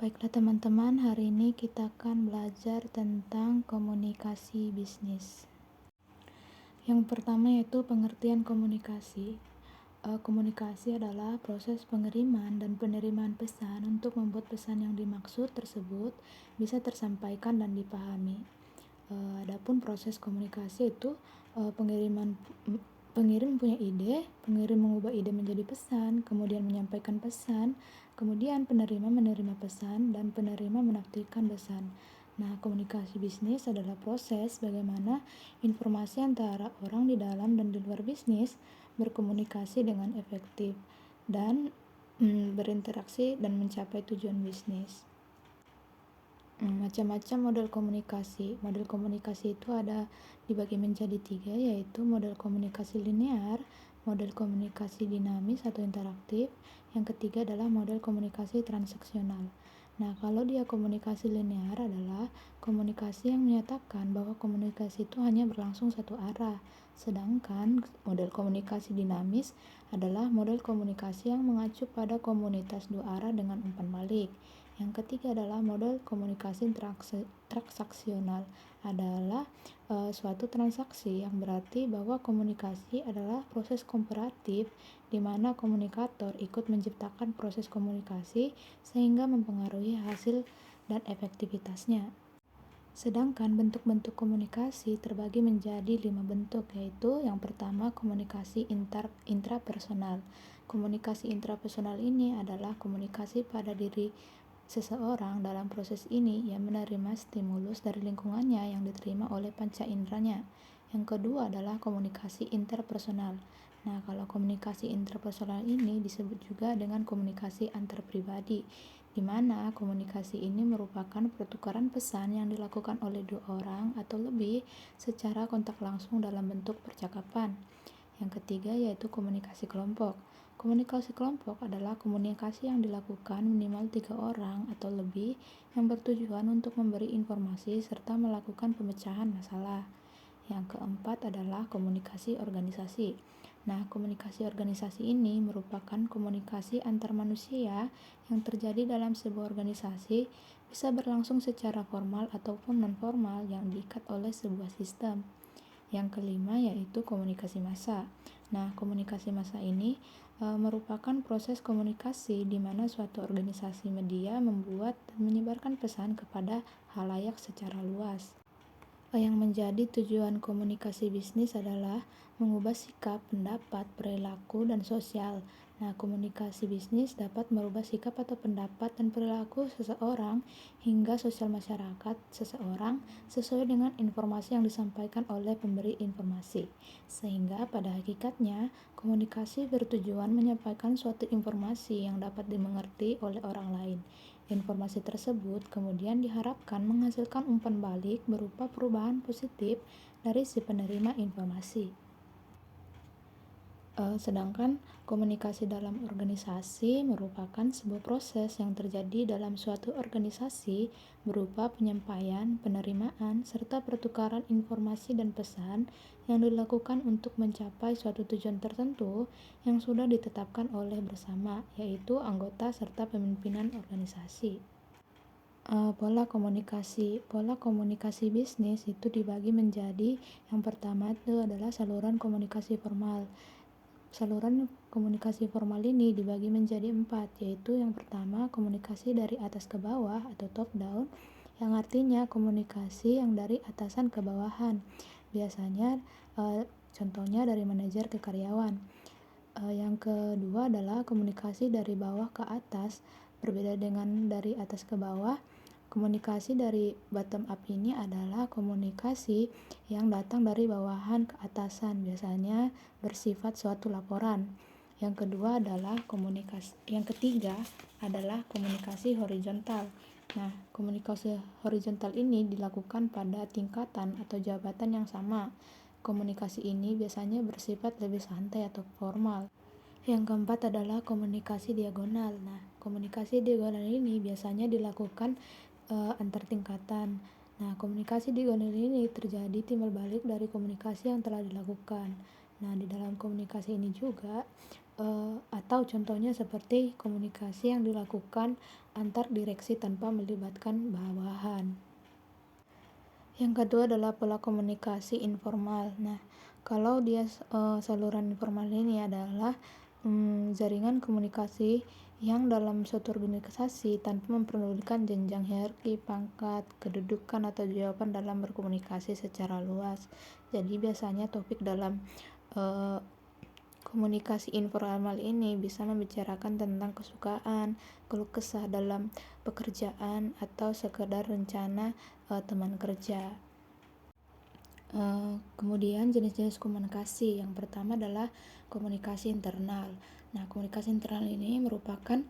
Baiklah teman-teman, hari ini kita akan belajar tentang komunikasi bisnis. Yang pertama yaitu pengertian komunikasi. Komunikasi adalah proses pengiriman dan penerimaan pesan untuk membuat pesan yang dimaksud tersebut bisa tersampaikan dan dipahami. Adapun proses komunikasi itu pengirim punya ide, pengirim mengubah ide menjadi pesan, kemudian menyampaikan pesan, kemudian penerima menerima pesan, dan penerima menafsirkan pesan. Nah, komunikasi bisnis adalah proses bagaimana informasi antara orang di dalam dan di luar bisnis berkomunikasi dengan efektif dan berinteraksi dan mencapai tujuan bisnis. Macam-macam model komunikasi. Model komunikasi itu ada dibagi menjadi 3, yaitu model komunikasi linear, model komunikasi dinamis atau interaktif, yang ketiga adalah model komunikasi transaksional. Nah, kalau dia komunikasi linear adalah komunikasi yang menyatakan bahwa komunikasi itu hanya berlangsung satu arah, sedangkan model komunikasi dinamis adalah model komunikasi yang mengacu pada komunitas dua arah dengan umpan balik. Yang ketiga adalah model komunikasi transaksional adalah suatu transaksi yang berarti bahwa komunikasi adalah proses komparatif di mana komunikator ikut menciptakan proses komunikasi sehingga mempengaruhi hasil dan efektivitasnya. Sedangkan bentuk-bentuk komunikasi terbagi menjadi 5 bentuk, yaitu yang pertama komunikasi intrapersonal. Komunikasi intrapersonal ini adalah komunikasi pada diri seseorang. Dalam proses ini ia menerima stimulus dari lingkungannya yang diterima oleh panca inderanya. Yang kedua adalah komunikasi interpersonal. Nah, kalau komunikasi interpersonal ini disebut juga dengan komunikasi antar pribadi, di mana komunikasi ini merupakan pertukaran pesan yang dilakukan oleh dua orang atau lebih secara kontak langsung dalam bentuk percakapan. Yang ketiga yaitu komunikasi kelompok. Komunikasi kelompok adalah komunikasi yang dilakukan minimal 3 orang atau lebih yang bertujuan untuk memberi informasi serta melakukan pemecahan masalah. Yang keempat adalah komunikasi organisasi. Nah, komunikasi organisasi ini merupakan komunikasi antar manusia yang terjadi dalam sebuah organisasi, bisa berlangsung secara formal ataupun non-formal yang diikat oleh sebuah sistem. Yang kelima yaitu komunikasi massa. Nah, komunikasi massa ini merupakan proses komunikasi di mana suatu organisasi media membuat dan menyebarkan pesan kepada khalayak secara luas. Yang menjadi tujuan komunikasi bisnis adalah mengubah sikap, pendapat, perilaku, dan sosial. Nah, komunikasi bisnis dapat merubah sikap atau pendapat dan perilaku seseorang hingga sosial masyarakat seseorang sesuai dengan informasi yang disampaikan oleh pemberi informasi. Sehingga pada hakikatnya, komunikasi bertujuan menyampaikan suatu informasi yang dapat dimengerti oleh orang lain. Informasi tersebut kemudian diharapkan menghasilkan umpan balik berupa perubahan positif dari si penerima informasi. Sedangkan komunikasi dalam organisasi merupakan sebuah proses yang terjadi dalam suatu organisasi berupa penyampaian, penerimaan, serta pertukaran informasi dan pesan yang dilakukan untuk mencapai suatu tujuan tertentu yang sudah ditetapkan oleh bersama, yaitu anggota serta pimpinan organisasi. Pola komunikasi bisnis itu dibagi menjadi yang pertama itu adalah saluran komunikasi formal. Saluran komunikasi formal ini dibagi menjadi 4, yaitu yang pertama komunikasi dari atas ke bawah atau top down, yang artinya komunikasi yang dari atasan ke bawahan. Biasanya contohnya dari manajer ke karyawan. Yang kedua adalah komunikasi dari bawah ke atas. Berbeda dengan dari atas ke bawah, komunikasi dari bottom up ini adalah komunikasi yang datang dari bawahan ke atasan, biasanya bersifat suatu laporan. Yang ketiga adalah komunikasi horizontal. Nah, komunikasi horizontal ini dilakukan pada tingkatan atau jabatan yang sama. Komunikasi ini biasanya bersifat lebih santai atau formal. Yang keempat adalah komunikasi diagonal. Nah, komunikasi diagonal ini biasanya dilakukan antar tingkatan. Nah, komunikasi diagonal ini terjadi timbal balik dari komunikasi yang telah dilakukan. Nah, di dalam komunikasi ini juga atau contohnya seperti komunikasi yang dilakukan antar direksi tanpa melibatkan bawahan. Yang kedua adalah pola komunikasi informal. Nah, kalau dia saluran informal ini adalah jaringan komunikasi yang dalam suatu organisasi tanpa memperdulikan jenjang hierarki, pangkat, kedudukan, atau jawaban dalam berkomunikasi secara luas. Jadi biasanya topik dalam komunikasi informal ini bisa membicarakan tentang kesukaan, keluh kesah dalam pekerjaan, atau sekedar rencana teman kerja. Kemudian jenis-jenis komunikasi. Yang pertama adalah komunikasi internal. Nah, komunikasi internal ini merupakan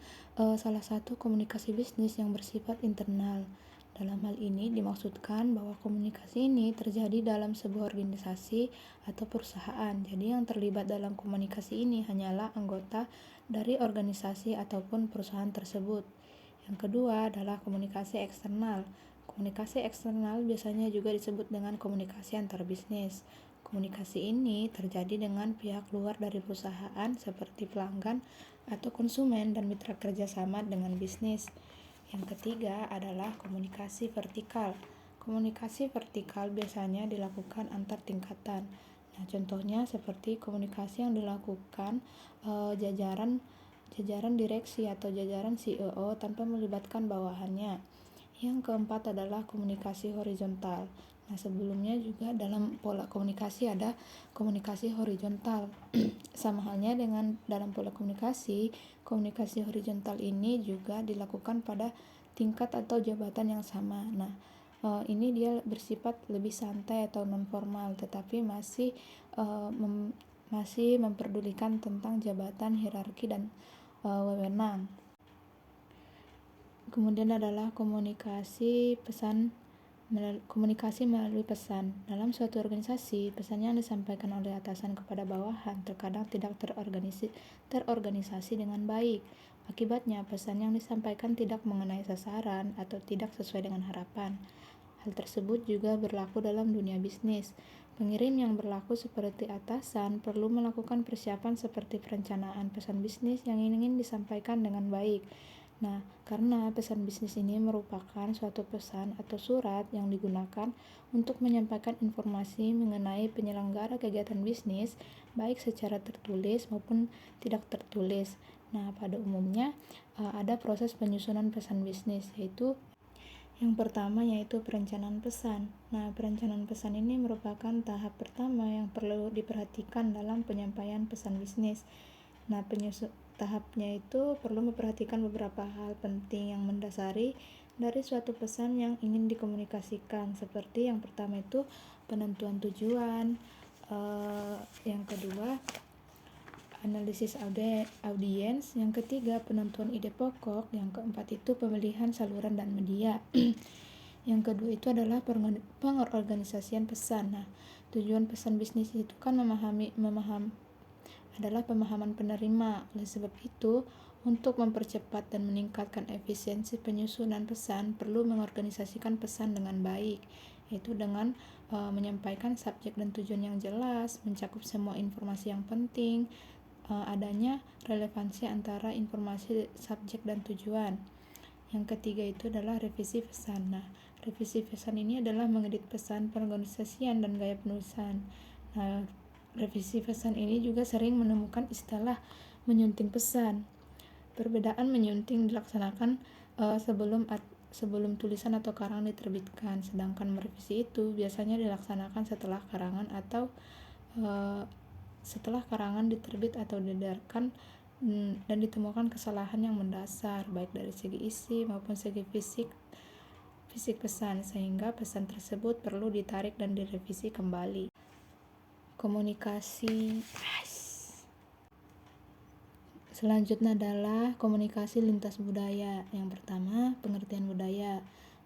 salah satu komunikasi bisnis yang bersifat internal. Dalam hal ini dimaksudkan bahwa komunikasi ini terjadi dalam sebuah organisasi atau perusahaan. Jadi yang terlibat dalam komunikasi ini hanyalah anggota dari organisasi ataupun perusahaan tersebut. Yang kedua adalah komunikasi eksternal. Komunikasi eksternal biasanya juga disebut dengan komunikasi antar bisnis. Komunikasi ini terjadi dengan pihak luar dari perusahaan seperti pelanggan atau konsumen dan mitra kerjasama dengan bisnis. Yang ketiga adalah komunikasi vertikal. Komunikasi vertikal biasanya dilakukan antar tingkatan. Nah, contohnya seperti komunikasi yang dilakukan jajaran direksi atau jajaran CEO tanpa melibatkan bawahannya. Yang keempat adalah komunikasi horizontal. Nah, sebelumnya juga dalam pola komunikasi ada komunikasi horizontal. Sama halnya dengan dalam pola komunikasi, komunikasi horizontal ini juga dilakukan pada tingkat atau jabatan yang sama. Nah, ini dia bersifat lebih santai atau non formal, tetapi masih memperdulikan tentang jabatan, hierarki, dan wewenang. Kemudian adalah komunikasi melalui pesan. Dalam suatu organisasi, pesan yang disampaikan oleh atasan kepada bawahan terkadang tidak terorganisasi dengan baik. Akibatnya, pesan yang disampaikan tidak mengenai sasaran atau tidak sesuai dengan harapan. Hal tersebut juga berlaku dalam dunia bisnis. Pengirim yang berlaku seperti atasan perlu melakukan persiapan seperti perencanaan pesan bisnis yang ingin disampaikan dengan baik. Nah, karena pesan bisnis ini merupakan suatu pesan atau surat yang digunakan untuk menyampaikan informasi mengenai penyelenggara kegiatan bisnis, baik secara tertulis maupun tidak tertulis. Nah, pada umumnya ada proses penyusunan pesan bisnis, yaitu yang pertama yaitu perencanaan pesan. Nah, perencanaan pesan ini merupakan tahap pertama yang perlu diperhatikan dalam penyampaian pesan bisnis. Nah, tahapnya itu perlu memperhatikan beberapa hal penting yang mendasari dari suatu pesan yang ingin dikomunikasikan. Seperti yang pertama itu penentuan tujuan, yang kedua analisis audiens, yang ketiga penentuan ide pokok, yang keempat itu pemilihan saluran dan media. Yang kedua itu adalah pengorganisasian pesan. Nah, tujuan pesan bisnis itu kan adalah pemahaman penerima. Oleh sebab itu, untuk mempercepat dan meningkatkan efisiensi penyusunan pesan, perlu mengorganisasikan pesan dengan baik, yaitu dengan menyampaikan subjek dan tujuan yang jelas, mencakup semua informasi yang penting, adanya relevansi antara informasi subjek dan tujuan. Yang ketiga itu adalah revisi pesan. Nah, revisi pesan ini adalah mengedit pesan, pengorganisasian, dan gaya penulisan. Nah, revisi pesan ini juga sering menemukan istilah menyunting pesan. Perbedaan menyunting dilaksanakan sebelum tulisan atau karangan diterbitkan, sedangkan merevisi itu biasanya dilaksanakan setelah karangan atau setelah karangan diterbit atau diedarkan dan ditemukan kesalahan yang mendasar baik dari segi isi maupun segi fisik pesan, sehingga pesan tersebut perlu ditarik dan direvisi kembali. Komunikasi selanjutnya adalah komunikasi lintas budaya. Yang pertama, pengertian budaya.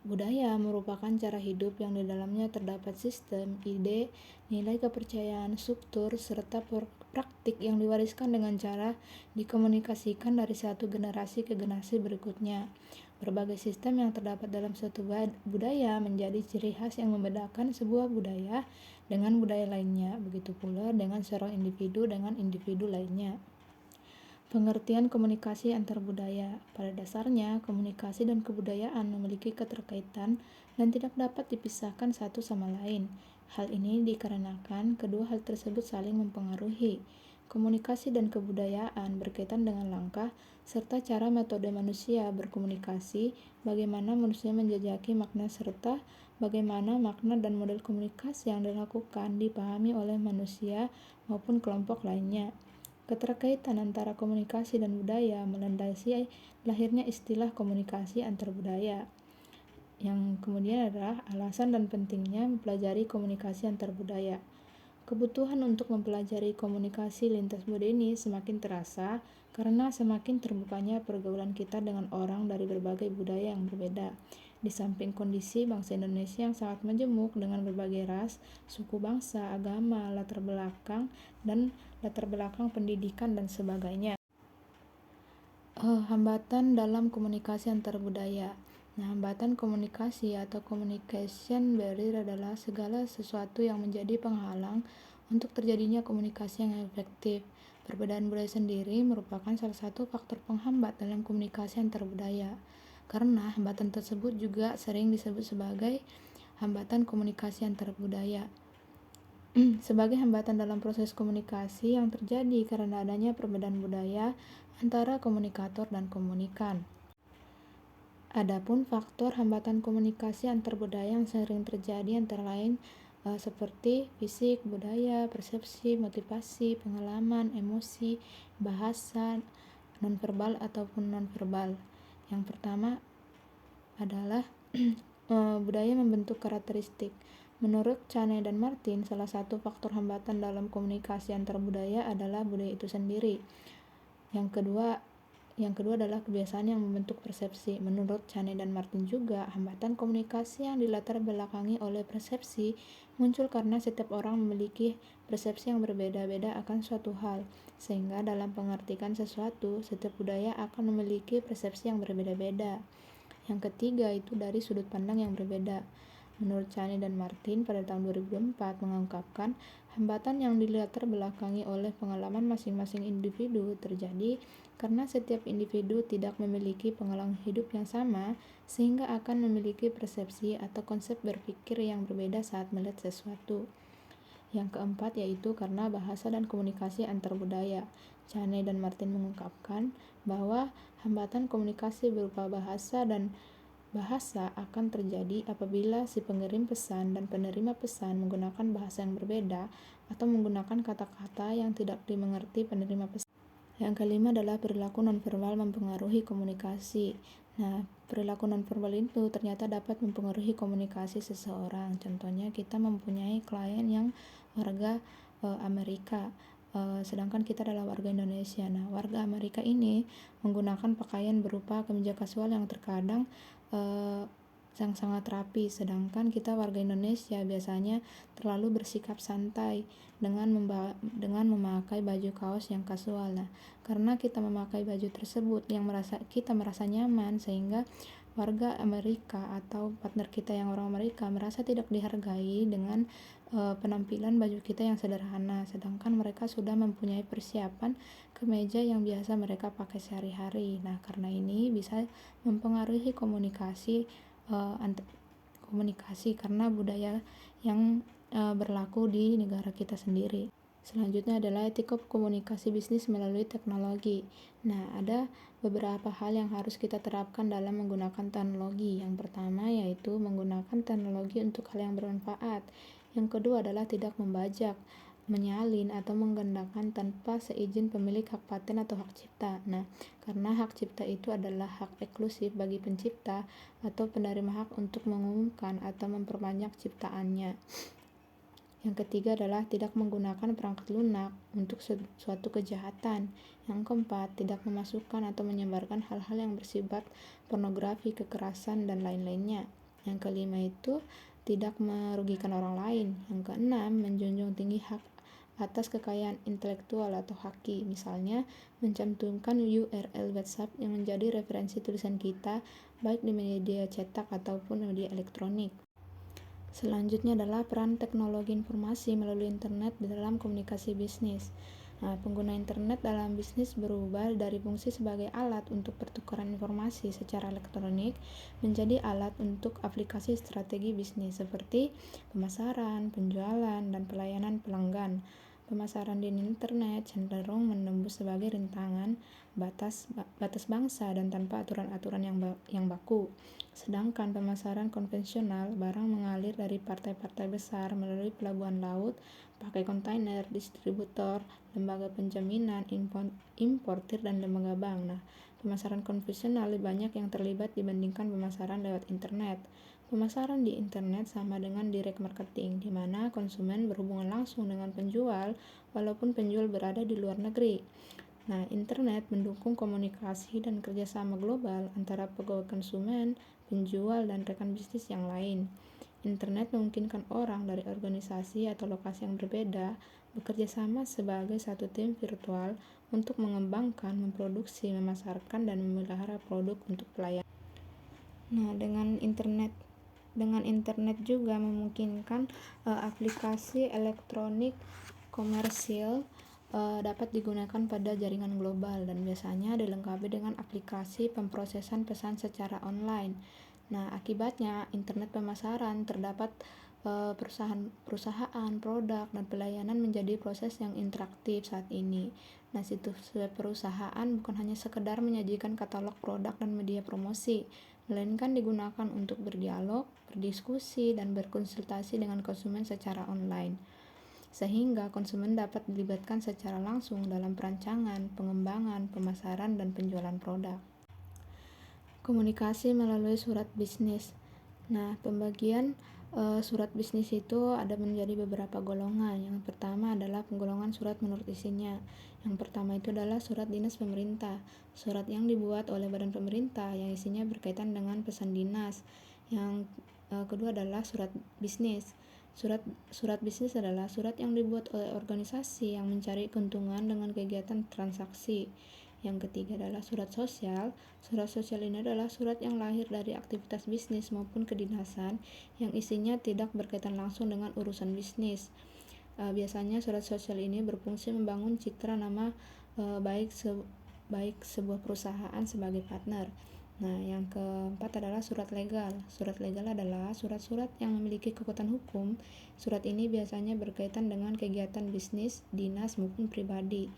Budaya merupakan cara hidup yang di dalamnya terdapat sistem, ide, nilai kepercayaan, struktur, serta praktik yang diwariskan dengan cara dikomunikasikan dari satu generasi ke generasi berikutnya. Berbagai sistem yang terdapat dalam suatu budaya menjadi ciri khas yang membedakan sebuah budaya dengan budaya lainnya, begitu pula dengan seorang individu dengan individu lainnya. Pengertian komunikasi antar budaya. Pada dasarnya, komunikasi dan kebudayaan memiliki keterkaitan dan tidak dapat dipisahkan satu sama lain. Hal ini dikarenakan kedua hal tersebut saling mempengaruhi. Komunikasi dan kebudayaan berkaitan dengan langkah serta cara metode manusia berkomunikasi, bagaimana manusia menjajaki makna serta bagaimana makna dan model komunikasi yang dilakukan dipahami oleh manusia maupun kelompok lainnya. Keterkaitan antara komunikasi dan budaya melandasi lahirnya istilah komunikasi antar budaya. Yang kemudian adalah alasan dan pentingnya mempelajari komunikasi antar budaya. Kebutuhan untuk mempelajari komunikasi lintas budaya ini semakin terasa karena semakin terbukanya pergaulan kita dengan orang dari berbagai budaya yang berbeda. Di samping kondisi bangsa Indonesia yang sangat majemuk dengan berbagai ras, suku bangsa, agama, latar belakang pendidikan dan sebagainya. Hambatan dalam komunikasi antar budaya. Nah, hambatan komunikasi atau communication barrier adalah segala sesuatu yang menjadi penghalang untuk terjadinya komunikasi yang efektif. Perbedaan budaya sendiri merupakan salah satu faktor penghambat dalam komunikasi antar budaya. Karena hambatan tersebut juga sering disebut sebagai hambatan komunikasi antar budaya. Sebagai hambatan dalam proses komunikasi yang terjadi karena adanya perbedaan budaya antara komunikator dan komunikan. Adapun faktor hambatan komunikasi antar budaya yang sering terjadi antara lain seperti fisik, budaya, persepsi, motivasi, pengalaman, emosi, bahasa, nonverbal ataupun nonverbal. Yang pertama adalah budaya membentuk karakteristik. Menurut Cane dan Martin, salah satu faktor hambatan dalam komunikasi antar budaya adalah budaya itu sendiri. Yang kedua adalah kebiasaan yang membentuk persepsi. Menurut Cane dan Martin juga, hambatan komunikasi yang dilatar belakangi oleh persepsi muncul karena setiap orang memiliki persepsi yang berbeda-beda akan suatu hal, sehingga dalam pengertian sesuatu, setiap budaya akan memiliki persepsi yang berbeda-beda. Yang ketiga itu dari sudut pandang yang berbeda. Menurut Cane dan Martin pada tahun 2004 mengungkapkan hambatan yang dilatar belakangi oleh pengalaman masing-masing individu terjadi karena setiap individu tidak memiliki pengalaman hidup yang sama sehingga akan memiliki persepsi atau konsep berpikir yang berbeda saat melihat sesuatu. Yang keempat yaitu karena bahasa dan komunikasi antar budaya. Cane dan Martin mengungkapkan bahwa hambatan komunikasi berupa bahasa akan terjadi apabila si pengirim pesan dan penerima pesan menggunakan bahasa yang berbeda atau menggunakan kata-kata yang tidak dimengerti penerima pesan. Yang kelima adalah perilaku nonverbal mempengaruhi komunikasi. Nah, perilaku nonverbal itu ternyata dapat mempengaruhi komunikasi seseorang. Contohnya kita mempunyai klien yang warga Amerika, sedangkan kita adalah warga Indonesia. Nah, warga Amerika ini menggunakan pakaian berupa kemeja kasual yang terkadang sangat rapi, sedangkan kita warga Indonesia biasanya terlalu bersikap santai dengan memakai baju kaos yang kasual. Nah, karena kita memakai baju tersebut yang kita merasa nyaman, sehingga warga Amerika atau partner kita yang orang Amerika merasa tidak dihargai dengan penampilan baju kita yang sederhana, sedangkan mereka sudah mempunyai persiapan kemeja yang biasa mereka pakai sehari-hari. Nah, karena ini bisa mempengaruhi komunikasi karena budaya yang berlaku di negara kita sendiri. Selanjutnya adalah etika komunikasi bisnis melalui teknologi. Nah, ada beberapa hal yang harus kita terapkan dalam menggunakan teknologi. Yang pertama yaitu menggunakan teknologi untuk hal yang bermanfaat. Yang kedua adalah tidak membajak, menyalin atau menggunakan tanpa seizin pemilik hak paten atau hak cipta. Nah, karena hak cipta itu adalah hak eksklusif bagi pencipta atau penerima hak untuk mengumumkan atau memperbanyak ciptaannya. Yang ketiga adalah tidak menggunakan perangkat lunak untuk suatu kejahatan. Yang keempat, tidak memasukkan atau menyebarkan hal-hal yang bersifat pornografi, kekerasan, dan lain-lainnya. Yang kelima itu tidak merugikan orang lain. Yang keenam, menjunjung tinggi hak atas kekayaan intelektual atau haki, misalnya mencantumkan URL WhatsApp yang menjadi referensi tulisan kita baik di media cetak ataupun media elektronik. Selanjutnya adalah peran teknologi informasi melalui internet di dalam komunikasi bisnis. Nah, pengguna internet dalam bisnis berubah dari fungsi sebagai alat untuk pertukaran informasi secara elektronik menjadi alat untuk aplikasi strategi bisnis seperti pemasaran, penjualan, dan pelayanan pelanggan. Pemasaran di internet cenderung menembus sebagai rintangan batas bangsa dan tanpa aturan-aturan yang baku. Sedangkan pemasaran konvensional, barang mengalir dari partai-partai besar melalui pelabuhan laut, pakai kontainer, distributor, lembaga penjaminan, importir, dan lembaga bank. Nah, pemasaran konvensional lebih banyak yang terlibat dibandingkan pemasaran lewat internet. Pemasaran di internet sama dengan direct marketing, di mana konsumen berhubungan langsung dengan penjual walaupun penjual berada di luar negeri. Nah, internet mendukung komunikasi dan kerjasama global antara pegawai konsumen, penjual, dan rekan bisnis yang lain. Internet memungkinkan orang dari organisasi atau lokasi yang berbeda bekerja sama sebagai satu tim virtual untuk mengembangkan, memproduksi, memasarkan, dan memelihara produk untuk pelayanan. Nah, dengan internet juga memungkinkan aplikasi elektronik komersil dapat digunakan pada jaringan global dan biasanya dilengkapi dengan aplikasi pemrosesan pesan secara online. Nah, akibatnya internet pemasaran terdapat perusahaan, produk, dan pelayanan menjadi proses yang interaktif saat ini. Nah, situs web perusahaan bukan hanya sekedar menyajikan katalog produk dan media promosi, melainkan digunakan untuk berdialog, berdiskusi, dan berkonsultasi dengan konsumen secara online, sehingga konsumen dapat dilibatkan secara langsung dalam perancangan, pengembangan, pemasaran, dan penjualan produk. Komunikasi melalui surat bisnis. Nah, pembagian surat bisnis itu ada menjadi beberapa golongan. Yang pertama adalah penggolongan surat menurut isinya. Yang pertama itu adalah surat dinas pemerintah, surat yang dibuat oleh badan pemerintah yang isinya berkaitan dengan pesan dinas. Yang kedua adalah surat bisnis. Surat bisnis adalah surat yang dibuat oleh organisasi yang mencari keuntungan dengan kegiatan transaksi. Yang ketiga adalah surat sosial. Surat sosial ini adalah surat yang lahir dari aktivitas bisnis maupun kedinasan yang isinya tidak berkaitan langsung dengan urusan bisnis. Biasanya surat sosial ini berfungsi membangun citra nama baik sebuah perusahaan sebagai partner. Nah, yang keempat adalah surat legal. Surat legal adalah surat-surat yang memiliki kekuatan hukum. Surat ini biasanya berkaitan dengan kegiatan bisnis, dinas, maupun pribadi.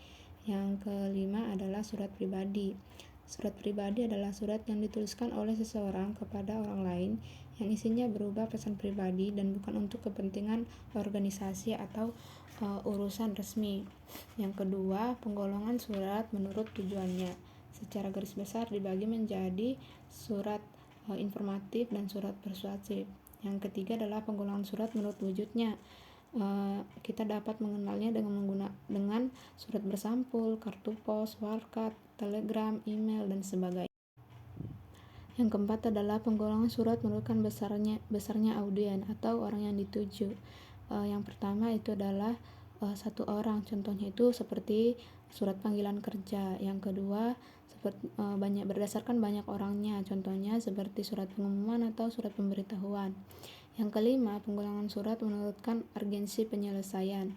Yang kelima adalah surat pribadi. Surat pribadi adalah surat yang dituliskan oleh seseorang kepada orang lain yang isinya berupa pesan pribadi dan bukan untuk kepentingan organisasi atau urusan resmi. Yang kedua, penggolongan surat menurut tujuannya. Secara garis besar dibagi menjadi surat informatif dan surat persuasif. Yang ketiga adalah penggolongan surat menurut wujudnya. Kita dapat mengenalnya dengan surat bersampul, kartu pos, warkat, telegram, email, dan sebagainya. Yang keempat adalah penggolongan surat menurutkan besarnya audien atau orang yang dituju. Yang pertama itu adalah satu orang, contohnya itu seperti surat panggilan kerja. Yang kedua berdasarkan banyak orangnya, contohnya seperti surat pengumuman atau surat pemberitahuan. Yang kelima, penggolongan surat menurutkan urgensi penyelesaian.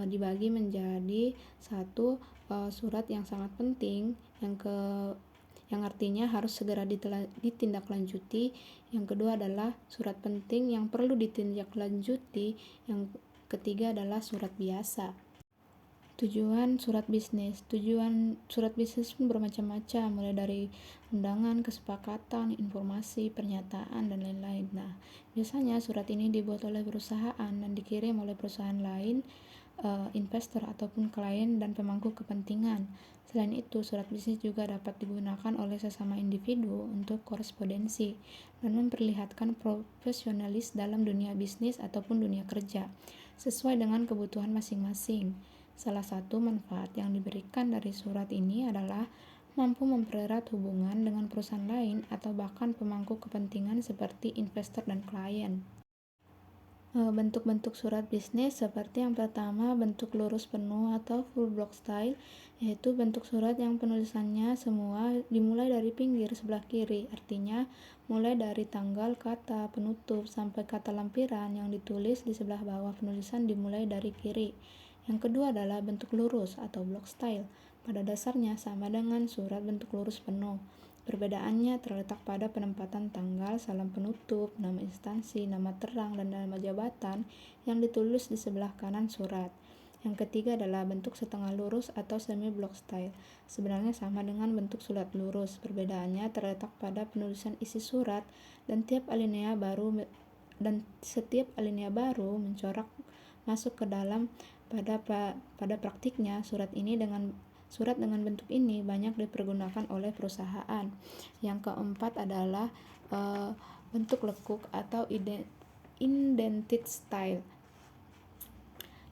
Dibagi menjadi satu, surat yang sangat penting, yang artinya harus segera ditindaklanjuti. Yang kedua adalah surat penting yang perlu ditindaklanjuti. Yang ketiga adalah surat biasa. Tujuan surat bisnis. Tujuan surat bisnis pun bermacam-macam, mulai dari undangan, kesepakatan, informasi, pernyataan, dan lain-lain. Nah, biasanya surat ini dibuat oleh perusahaan dan dikirim oleh perusahaan lain, investor ataupun klien dan pemangku kepentingan. Selain itu, surat bisnis juga dapat digunakan oleh sesama individu untuk korespondensi dan memperlihatkan profesionalis dalam dunia bisnis ataupun dunia kerja, sesuai dengan kebutuhan masing-masing. Salah satu manfaat yang diberikan dari surat ini adalah mampu mempererat hubungan dengan perusahaan lain atau bahkan pemangku kepentingan seperti investor dan klien. Bentuk-bentuk surat bisnis seperti yang pertama, bentuk lurus penuh atau full block style, yaitu bentuk surat yang penulisannya semua dimulai dari pinggir sebelah kiri, artinya mulai dari tanggal, kata, penutup, sampai kata lampiran yang ditulis di sebelah bawah penulisan dimulai dari kiri. Yang kedua adalah bentuk lurus atau block style. Pada dasarnya sama dengan surat bentuk lurus penuh. Perbedaannya terletak pada penempatan tanggal, salam penutup, nama instansi, nama terang, dan nama jabatan yang ditulis di sebelah kanan surat. Yang ketiga adalah bentuk setengah lurus atau semi block style. Sebenarnya sama dengan bentuk surat lurus. Perbedaannya terletak pada penulisan isi surat dan setiap alinea baru mencorak masuk ke dalam. Pada praktiknya, surat dengan bentuk ini banyak dipergunakan oleh perusahaan. Yang keempat adalah bentuk lekuk atau indented style,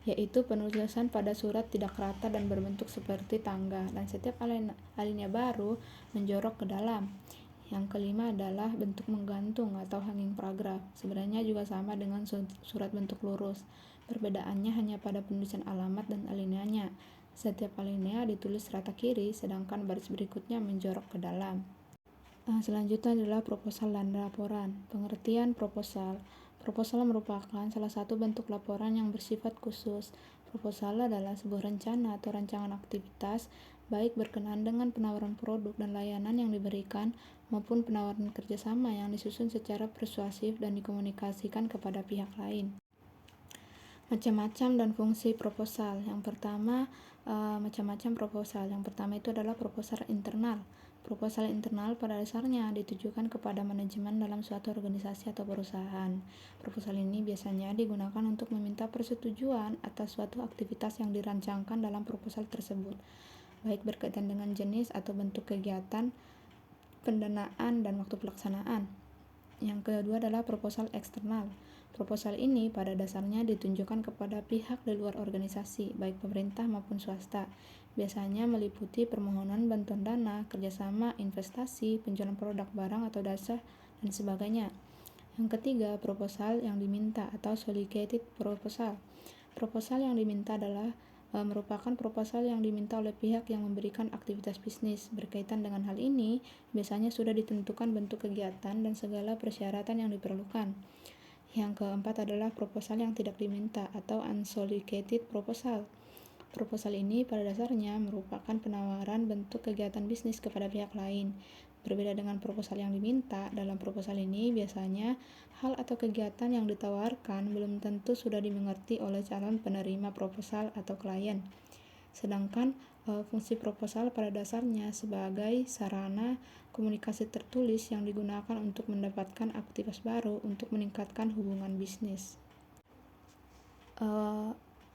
yaitu penulisan pada surat tidak rata dan berbentuk seperti tangga, dan setiap alinea baru menjorok ke dalam. Yang kelima adalah bentuk menggantung atau hanging paragraph. Sebenarnya juga sama dengan surat bentuk lurus. Perbedaannya hanya pada penulisan alamat dan alineanya. Setiap alinea ditulis rata kiri, sedangkan baris berikutnya menjorok ke dalam. Selanjutnya adalah proposal dan laporan. Pengertian proposal. Proposal merupakan salah satu bentuk laporan yang bersifat khusus. Proposal adalah sebuah rencana atau rancangan aktivitas, baik berkenaan dengan penawaran produk dan layanan yang diberikan, maupun penawaran kerjasama yang disusun secara persuasif dan dikomunikasikan kepada pihak lain. Macam-macam dan fungsi proposal. Yang pertama, macam-macam proposal. Yang pertama itu adalah proposal internal. Proposal internal pada dasarnya ditujukan kepada manajemen dalam suatu organisasi atau perusahaan. Proposal ini biasanya digunakan untuk meminta persetujuan atas suatu aktivitas yang dirancangkan dalam proposal tersebut, baik berkaitan dengan jenis atau bentuk kegiatan, pendanaan, dan waktu pelaksanaan. Yang kedua adalah proposal eksternal. Proposal ini pada dasarnya ditunjukkan kepada pihak di luar organisasi, baik pemerintah maupun swasta. Biasanya meliputi permohonan bantuan dana, kerjasama, investasi, penjualan produk barang atau jasa, dan sebagainya. Yang ketiga, proposal yang diminta atau solicited proposal. Proposal yang diminta adalah merupakan proposal yang diminta oleh pihak yang memberikan aktivitas bisnis. Berkaitan dengan hal ini, biasanya sudah ditentukan bentuk kegiatan dan segala persyaratan yang diperlukan. Yang keempat adalah proposal yang tidak diminta atau unsolicited proposal. Proposal ini pada dasarnya merupakan penawaran bentuk kegiatan bisnis kepada pihak lain. Berbeda dengan proposal yang diminta, dalam proposal ini biasanya hal atau kegiatan yang ditawarkan belum tentu sudah dimengerti oleh calon penerima proposal atau klien. Sedangkan fungsi proposal pada dasarnya sebagai sarana komunikasi tertulis yang digunakan untuk mendapatkan aktivitas baru untuk meningkatkan hubungan bisnis.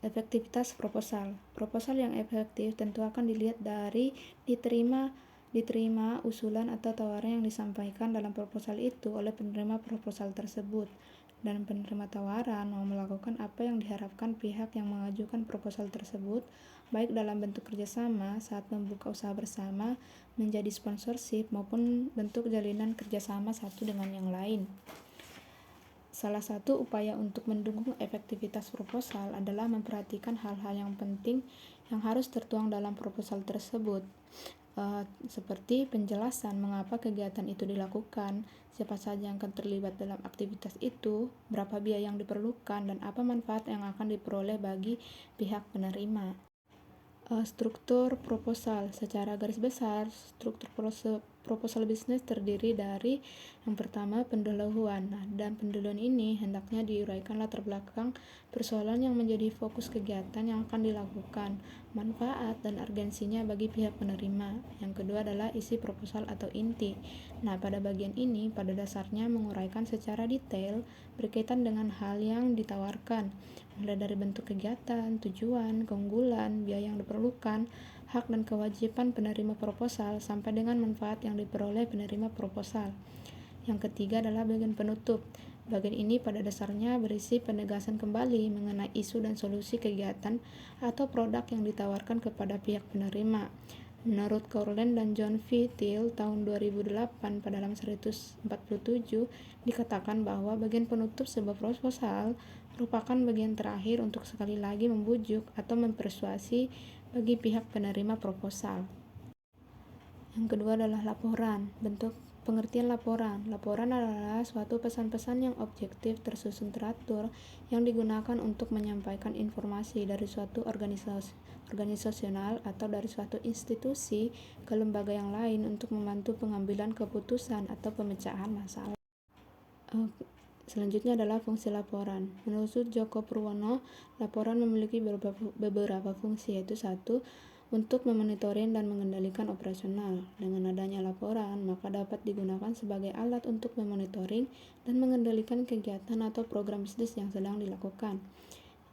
Efektivitas proposal. Proposal yang efektif tentu akan dilihat dari diterima usulan atau tawaran yang disampaikan dalam proposal itu oleh penerima proposal tersebut, dan penerima tawaran mau melakukan apa yang diharapkan pihak yang mengajukan proposal tersebut, baik dalam bentuk kerjasama saat membuka usaha bersama, menjadi sponsorship, maupun bentuk jalinan kerjasama satu dengan yang lain. Salah satu upaya untuk mendukung efektivitas proposal adalah memperhatikan hal-hal yang penting yang harus tertuang dalam proposal tersebut, seperti penjelasan mengapa kegiatan itu dilakukan, siapa saja yang akan terlibat dalam aktivitas itu, berapa biaya yang diperlukan, dan apa manfaat yang akan diperoleh bagi pihak penerima. Struktur proposal. Secara garis besar, struktur proposal bisnis terdiri dari yang pertama pendahuluan. Dan pendahuluan ini hendaknya diuraikan latar belakang persoalan yang menjadi fokus kegiatan yang akan dilakukan, manfaat dan urgensinya bagi pihak penerima. Yang kedua adalah isi proposal atau inti. Nah, pada bagian ini pada dasarnya menguraikan secara detail berkaitan dengan hal yang ditawarkan, mulai dari bentuk kegiatan, tujuan, keunggulan, biaya yang diperlukan, hak dan kewajiban penerima proposal, sampai dengan manfaat yang diperoleh penerima proposal. Yang ketiga adalah bagian penutup. Bagian ini pada dasarnya berisi penegasan kembali mengenai isu dan solusi kegiatan atau produk yang ditawarkan kepada pihak penerima. Menurut Courland dan John V. Thiel tahun 2008 pada halaman 147 dikatakan bahwa bagian penutup sebuah proposal merupakan bagian terakhir untuk sekali lagi membujuk atau mempersuasi bagi pihak penerima proposal. Yang kedua adalah laporan. Bentuk Pengertian laporan. Laporan adalah suatu pesan-pesan yang objektif, tersusun teratur, yang digunakan untuk menyampaikan informasi dari suatu organisasional atau dari suatu institusi ke lembaga yang lain untuk membantu pengambilan keputusan atau pemecahan masalah. Selanjutnya adalah fungsi laporan. Menurut Joko Purwono, laporan memiliki beberapa fungsi, yaitu satu, untuk memonitoring dan mengendalikan operasional. Dengan adanya laporan, maka dapat digunakan sebagai alat untuk memonitoring dan mengendalikan kegiatan atau program bisnis yang sedang dilakukan.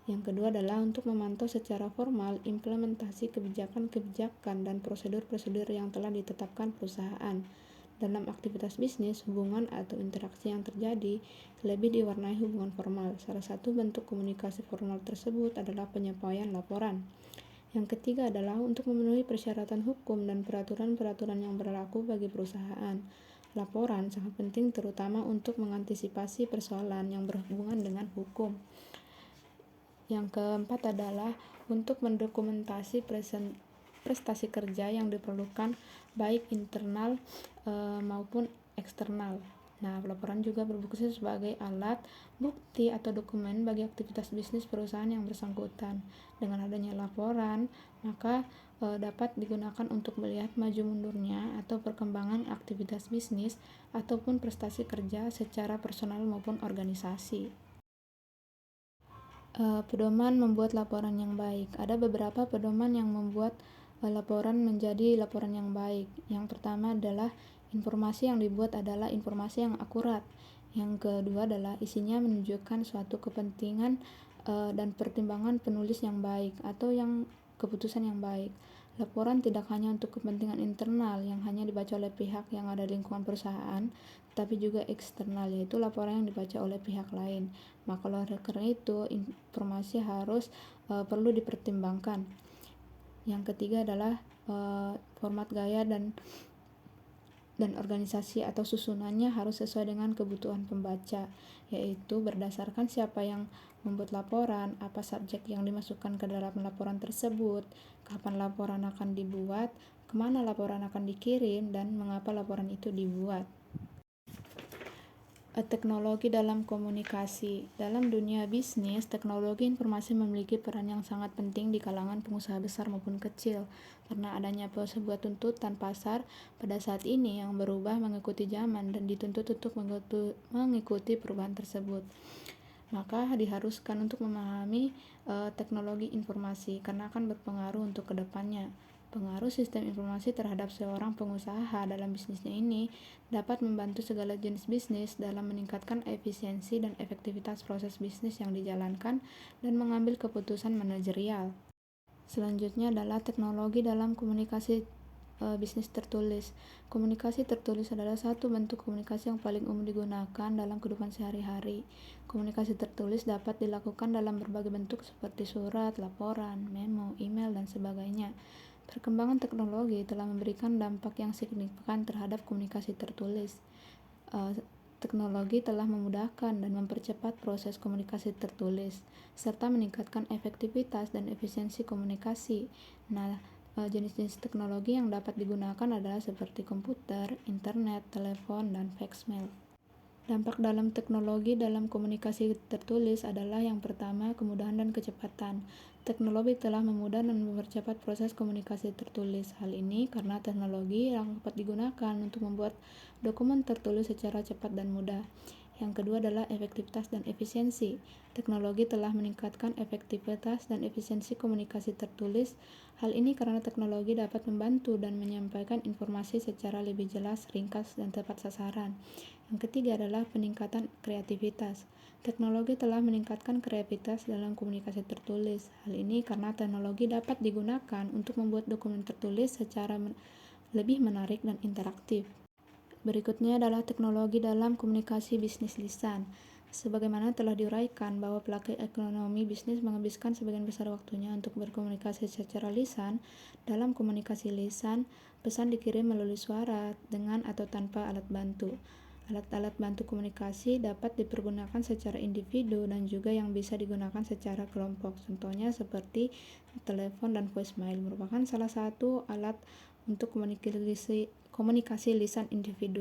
Yang kedua adalah untuk memantau secara formal implementasi kebijakan-kebijakan dan prosedur-prosedur yang telah ditetapkan perusahaan. Dalam aktivitas bisnis, hubungan atau interaksi yang terjadi lebih diwarnai hubungan formal. Salah satu bentuk komunikasi formal tersebut adalah penyampaian laporan. Yang ketiga adalah untuk memenuhi persyaratan hukum dan peraturan-peraturan yang berlaku bagi perusahaan. Laporan sangat penting terutama untuk mengantisipasi persoalan yang berhubungan dengan hukum. Yang keempat adalah untuk mendokumentasi prestasi kerja yang diperlukan baik internal maupun eksternal. Nah, laporan juga berfungsi sebagai alat bukti atau dokumen bagi aktivitas bisnis perusahaan yang bersangkutan. Dengan adanya laporan, maka dapat digunakan untuk melihat maju mundurnya atau perkembangan aktivitas bisnis ataupun prestasi kerja secara personal maupun organisasi. Pedoman membuat laporan yang baik. Ada beberapa pedoman yang membuat laporan menjadi laporan yang baik. Yang pertama adalah informasi yang dibuat adalah informasi yang akurat. Yang kedua adalah isinya menunjukkan suatu kepentingan dan pertimbangan penulis yang baik atau yang keputusan yang baik. Laporan tidak hanya untuk kepentingan internal yang hanya dibaca oleh pihak yang ada di lingkungan perusahaan, tapi juga eksternal, yaitu laporan yang dibaca oleh pihak lain. Maka oleh karena itu, informasi harus perlu dipertimbangkan. Yang ketiga adalah format gaya dan organisasi atau susunannya harus sesuai dengan kebutuhan pembaca, yaitu berdasarkan siapa yang membuat laporan, apa subjek yang dimasukkan ke dalam laporan tersebut, kapan laporan akan dibuat, kemana laporan akan dikirim, dan mengapa laporan itu dibuat. Teknologi dalam komunikasi. Dalam dunia bisnis, teknologi informasi memiliki peran yang sangat penting di kalangan pengusaha besar maupun kecil, karena adanya sebuah tuntutan pasar pada saat ini yang berubah mengikuti zaman dan dituntut untuk mengikuti perubahan tersebut. Maka diharuskan untuk memahami teknologi informasi karena akan berpengaruh untuk kedepannya. Pengaruh sistem informasi terhadap seorang pengusaha dalam bisnisnya ini dapat membantu segala jenis bisnis dalam meningkatkan efisiensi dan efektivitas proses bisnis yang dijalankan dan mengambil keputusan manajerial. Selanjutnya adalah teknologi dalam komunikasi bisnis tertulis. Komunikasi tertulis adalah satu bentuk komunikasi yang paling umum digunakan dalam kehidupan sehari-hari. Komunikasi tertulis dapat dilakukan dalam berbagai bentuk seperti surat, laporan, memo, email, dan sebagainya. Perkembangan teknologi telah memberikan dampak yang signifikan terhadap komunikasi tertulis. Teknologi telah memudahkan dan mempercepat proses komunikasi tertulis, serta meningkatkan efektivitas dan efisiensi komunikasi. Nah, jenis-jenis teknologi yang dapat digunakan adalah seperti komputer, internet, telepon, dan faxmail. Dampak dalam teknologi dalam komunikasi tertulis adalah yang pertama, kemudahan dan kecepatan. Teknologi telah memudahkan dan mempercepat proses komunikasi tertulis. Hal ini karena teknologi yang dapat digunakan untuk membuat dokumen tertulis secara cepat dan mudah. Yang kedua adalah efektivitas dan efisiensi. Teknologi telah meningkatkan efektivitas dan efisiensi komunikasi tertulis. Hal ini karena teknologi dapat membantu dan menyampaikan informasi secara lebih jelas, ringkas, dan tepat sasaran. Yang ketiga adalah peningkatan kreativitas. Teknologi telah meningkatkan kreativitas dalam komunikasi tertulis. Hal ini karena teknologi dapat digunakan untuk membuat dokumen tertulis secara lebih menarik dan interaktif. Berikutnya adalah teknologi dalam komunikasi bisnis lisan. Sebagaimana telah diuraikan bahwa pelaku ekonomi bisnis menghabiskan sebagian besar waktunya untuk berkomunikasi secara lisan. Dalam komunikasi lisan, pesan dikirim melalui suara dengan atau tanpa alat bantu. Alat-alat bantu komunikasi dapat dipergunakan secara individu dan juga yang bisa digunakan secara kelompok. Contohnya seperti telepon dan voicemail merupakan salah satu alat untuk komunikasi lisan individu.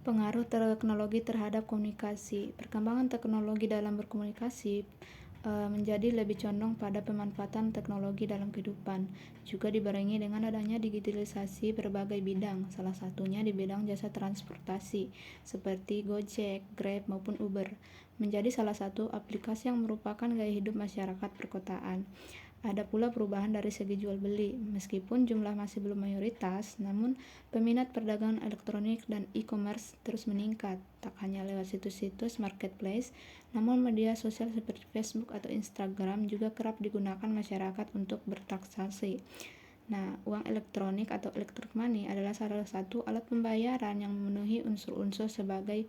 Pengaruh teknologi terhadap komunikasi. Perkembangan teknologi dalam berkomunikasi menjadi lebih condong pada pemanfaatan teknologi dalam kehidupan, juga dibarengi dengan adanya digitalisasi berbagai bidang, salah satunya di bidang jasa transportasi, seperti Gojek, Grab, maupun Uber, menjadi salah satu aplikasi yang merupakan gaya hidup masyarakat perkotaan. Ada pula perubahan dari segi jual beli, meskipun jumlah masih belum mayoritas, namun peminat perdagangan elektronik dan e-commerce terus meningkat, tak hanya lewat situs-situs marketplace, namun media sosial seperti Facebook atau Instagram juga kerap digunakan masyarakat untuk bertransaksi. Nah, uang elektronik atau electronic money adalah salah satu alat pembayaran yang memenuhi unsur-unsur sebagai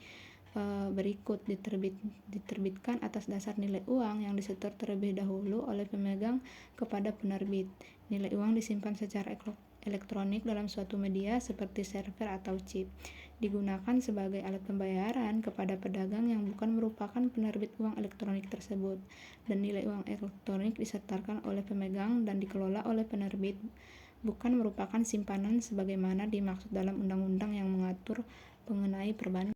berikut. Diterbitkan atas dasar nilai uang yang disetor terlebih dahulu oleh pemegang kepada penerbit. Nilai uang disimpan secara elektronik dalam suatu media seperti server atau chip, digunakan sebagai alat pembayaran kepada pedagang yang bukan merupakan penerbit uang elektronik tersebut, dan nilai uang elektronik disetorkan oleh pemegang dan dikelola oleh penerbit, bukan merupakan simpanan sebagaimana dimaksud dalam undang-undang yang mengatur mengenai perbankan.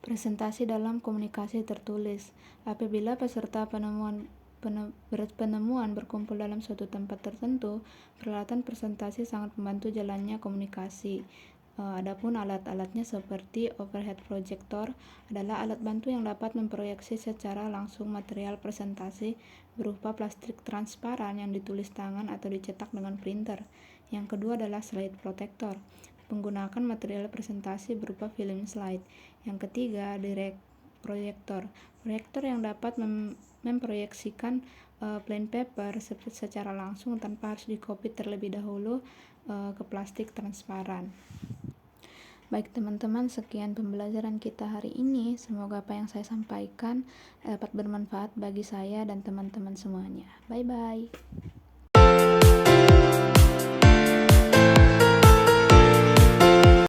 Presentasi dalam komunikasi tertulis. Apabila peserta penemuan berkumpul dalam suatu tempat tertentu, peralatan presentasi sangat membantu jalannya komunikasi. Adapun alat-alatnya seperti overhead projector adalah alat bantu yang dapat memproyeksi secara langsung material presentasi berupa plastik transparan yang ditulis tangan atau dicetak dengan printer. Yang kedua adalah slide protector, menggunakan material presentasi berupa film slide. Yang ketiga, direct proyektor yang dapat memproyeksikan plain paper secara langsung tanpa harus dikopi terlebih dahulu ke plastik transparan. Baik teman-teman, sekian pembelajaran kita hari ini. Semoga apa yang saya sampaikan dapat bermanfaat bagi saya dan teman-teman semuanya. Bye-bye.